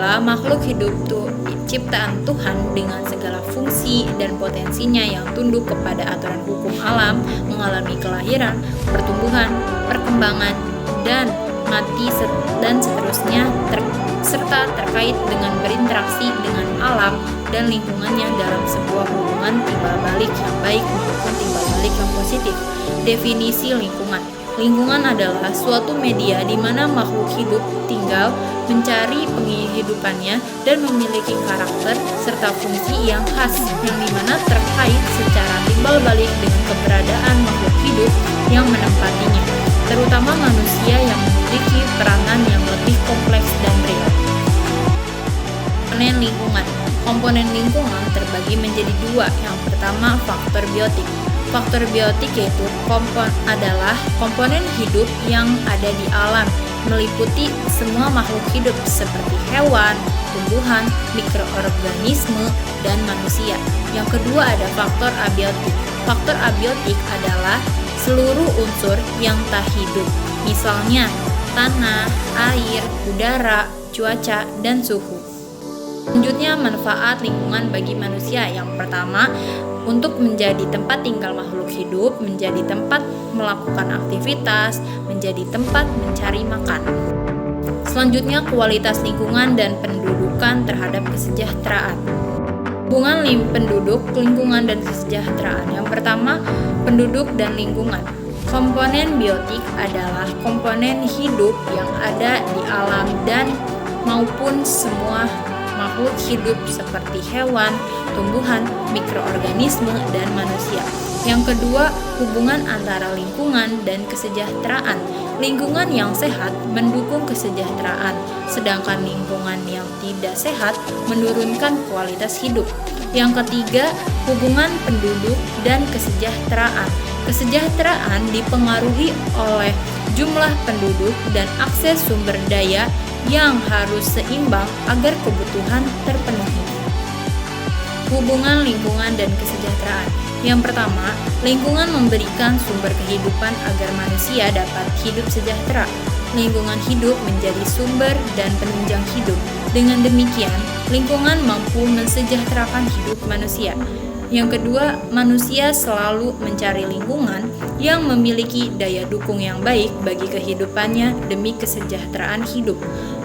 adalah makhluk hidup ciptaan Tuhan dengan segala fungsi dan potensinya yang tunduk kepada aturan hukum alam, mengalami kelahiran, pertumbuhan, perkembangan, dan mati dan seterusnya, serta terkait dengan berinteraksi dengan alam dan lingkungannya dalam sebuah hubungan timbal balik yang baik maupun timbal balik yang positif. Definisi lingkungan. Lingkungan adalah suatu media di mana makhluk hidup tinggal, mencari penghidupannya, dan memiliki karakter serta fungsi yang khas yang dimana terkait secara timbal balik dengan keberadaan makhluk hidup yang menempatinya, terutama manusia yang memiliki peranan yang lebih kompleks dan real. Komponen lingkungan. Komponen lingkungan terbagi menjadi dua. Yang pertama, faktor biotik. Faktor biotik yaitu adalah komponen hidup yang ada di alam, meliputi semua makhluk hidup seperti hewan, tumbuhan, mikroorganisme, dan manusia. Yang kedua ada faktor abiotik. Faktor abiotik adalah seluruh unsur yang tak hidup, misalnya tanah, air, udara, cuaca, dan suhu. Selanjutnya, manfaat lingkungan bagi manusia. Yang pertama, untuk menjadi tempat tinggal makhluk hidup, menjadi tempat melakukan aktivitas, menjadi tempat mencari makan. Selanjutnya, kualitas lingkungan dan pendudukan terhadap kesejahteraan. Hubungan penduduk, lingkungan, dan kesejahteraan. Yang pertama, penduduk dan lingkungan. Komponen biotik adalah komponen hidup yang ada di alam dan maupun semua makhluk hidup seperti hewan, tumbuhan, mikroorganisme, dan manusia. Yang kedua, hubungan antara lingkungan dan kesejahteraan. Lingkungan yang sehat mendukung kesejahteraan, sedangkan lingkungan yang tidak sehat menurunkan kualitas hidup. Yang ketiga, hubungan penduduk dan kesejahteraan. Kesejahteraan dipengaruhi oleh jumlah penduduk dan akses sumber daya yang harus seimbang agar kebutuhan terpenuhi. Hubungan lingkungan dan kesejahteraan. Yang pertama, lingkungan memberikan sumber kehidupan agar manusia dapat hidup sejahtera. Lingkungan hidup menjadi sumber dan penunjang hidup. Dengan demikian, lingkungan mampu mensejahterakan hidup manusia. Yang kedua, manusia selalu mencari lingkungan yang memiliki daya dukung yang baik bagi kehidupannya demi kesejahteraan hidup.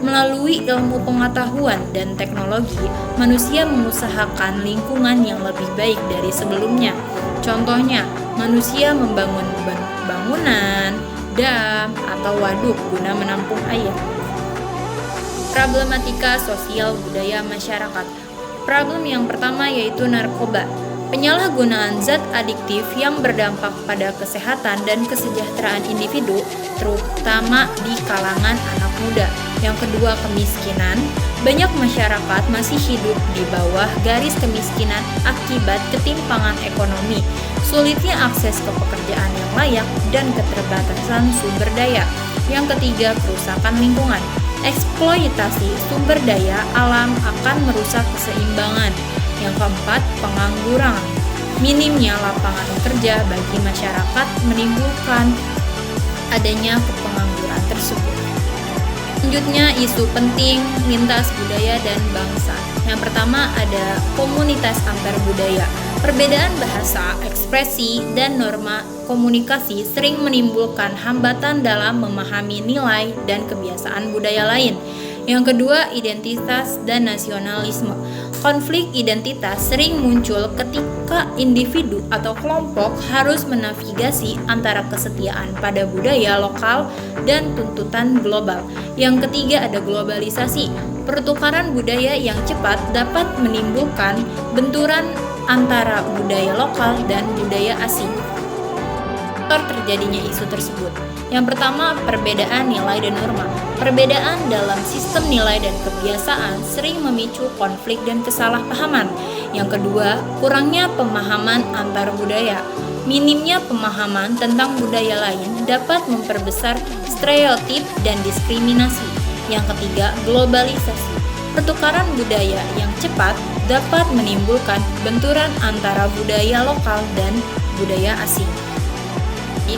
Melalui ilmu pengetahuan dan teknologi, manusia mengusahakan lingkungan yang lebih baik dari sebelumnya. Contohnya, manusia membangun bangunan, dam, atau waduk guna menampung air. Problematika sosial budaya masyarakat. Problem yang pertama yaitu narkoba. Penyalahgunaan zat adiktif yang berdampak pada kesehatan dan kesejahteraan individu, terutama di kalangan anak muda. Yang kedua, kemiskinan. Banyak masyarakat masih hidup di bawah garis kemiskinan akibat ketimpangan ekonomi, sulitnya akses ke pekerjaan yang layak, dan keterbatasan sumber daya. Yang ketiga, kerusakan lingkungan. Eksploitasi sumber daya alam akan merusak keseimbangan. Yang keempat, pengangguran. Minimnya lapangan kerja bagi masyarakat menimbulkan adanya pengangguran tersebut. Selanjutnya, isu penting lintas budaya dan bangsa. Yang pertama ada komunitas antar budaya. Perbedaan bahasa, ekspresi, dan norma komunikasi sering menimbulkan hambatan dalam memahami nilai dan kebiasaan budaya lain. Yang kedua, identitas dan nasionalisme. Konflik identitas sering muncul ketika individu atau kelompok harus menavigasi antara kesetiaan pada budaya lokal dan tuntutan global. Yang ketiga ada globalisasi. Pertukaran budaya yang cepat dapat menimbulkan benturan antara budaya lokal dan budaya asing. Faktor terjadinya isu tersebut. Yang pertama, perbedaan nilai dan norma. Perbedaan dalam sistem nilai dan kebiasaan sering memicu konflik dan kesalahpahaman. Yang kedua, kurangnya pemahaman antar budaya. Minimnya pemahaman tentang budaya lain dapat memperbesar stereotip dan diskriminasi. Yang ketiga, globalisasi. Pertukaran budaya yang cepat dapat menimbulkan benturan antara budaya lokal dan budaya asing.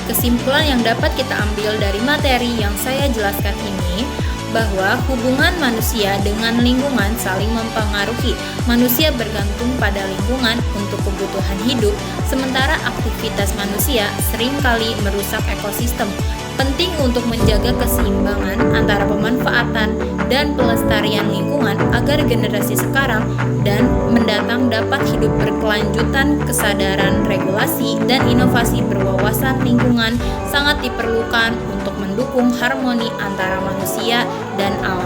Kesimpulan yang dapat kita ambil dari materi yang saya jelaskan ini bahwa hubungan manusia dengan lingkungan saling mempengaruhi. Manusia bergantung pada lingkungan untuk kebutuhan hidup, sementara aktivitas manusia seringkali merusak ekosistem. Penting untuk menjaga keseimbangan antara pemanfaatan dan pelestarian lingkungan agar generasi sekarang dan mendatang dapat hidup berkelanjutan. Kesadaran regulasi dan inovasi berwawasan lingkungan sangat diperlukan untuk mendukung harmoni antara manusia dan alam.